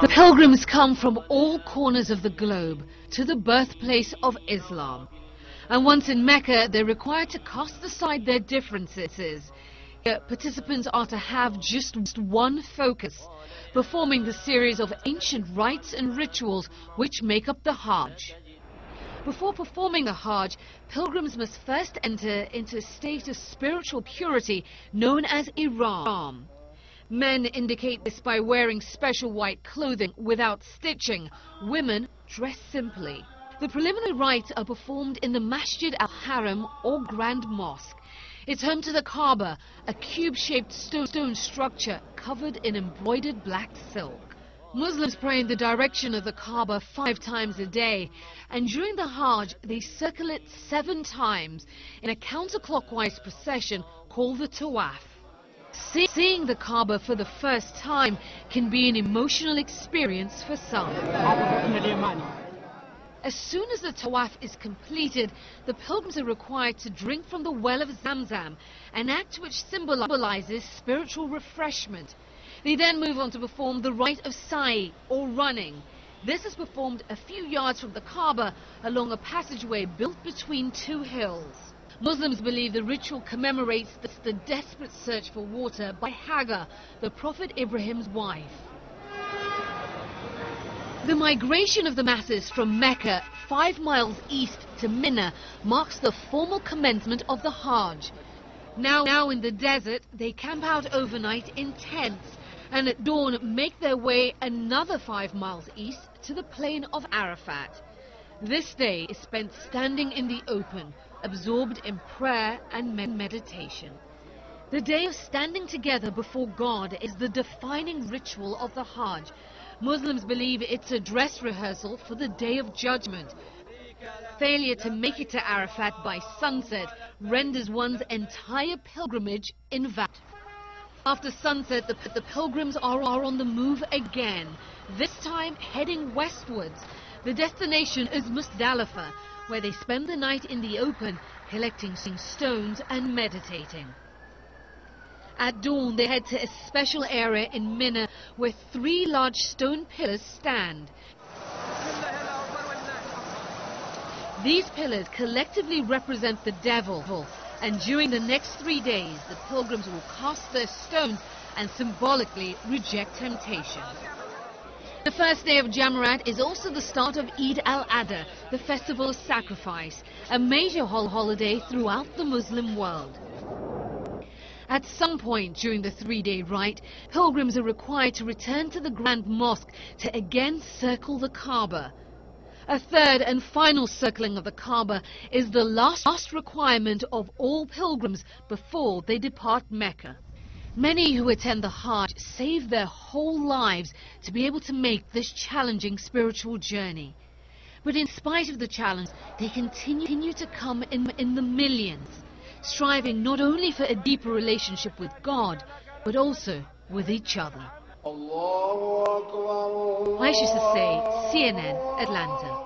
The pilgrims come from all corners of the globe to the birthplace of Islam. And once in Mecca, they're required to cast aside their differences. Here, participants are to have just one focus, performing the series of ancient rites and rituals which make up the Hajj. Before performing the Hajj, pilgrims must first enter into a state of spiritual purity known as ihram. Men indicate this by wearing special white clothing without stitching. Women dress simply. The preliminary rites are performed in the Masjid al-Haram or Grand Mosque. It's home to the Kaaba, a cube-shaped stone structure covered in embroidered black silk. Muslims pray in the direction of the Kaaba 5 times a day, and during the Hajj they circle it 7 times in a counterclockwise procession called the Tawaf. Seeing the Kaaba for the first time can be an emotional experience for some. As soon as the Tawaf is completed, the pilgrims are required to drink from the well of Zamzam, an act which symbolizes spiritual refreshment. They then move on to perform the rite of sa'i, or running. This is performed a few yards from the Kaaba along a passageway built between 2 hills. Muslims believe the ritual commemorates the desperate search for water by Hagar, the Prophet Ibrahim's wife. The migration of the masses from Mecca 5 miles east to Mina marks the formal commencement of the Hajj. Now in the desert, they camp out overnight in tents and at dawn make their way another 5 miles east to the plain of Arafat. This day is spent standing in the open, absorbed in prayer and meditation. The day of standing together before God is the defining ritual of the Hajj. Muslims believe it's a dress rehearsal for the Day of Judgment. Failure to make it to Arafat by sunset renders one's entire pilgrimage invalid. After sunset, the pilgrims are on the move again, this time heading westwards. The destination is Musdalifah, where they spend the night in the open, collecting stones and meditating. At dawn, they head to a special area in Mina where 3 large stone pillars stand. These pillars collectively represent the devil, and during the next 3 days, the pilgrims will cast their stones and symbolically reject temptation. The first day of Jamarat is also the start of Eid al-Adha, the festival of sacrifice, a major holiday throughout the Muslim world. At some point during the 3-day rite, pilgrims are required to return to the Grand Mosque to again circle the Kaaba. A third and final circling of the Kaaba is the last requirement of all pilgrims before they depart Mecca. Many who attend the Hajj save their whole lives to be able to make this challenging spiritual journey. But in spite of the challenge, they continue to come in the millions, striving not only for a deeper relationship with God, but also with each other. Aisha Say, CNN, Atlanta.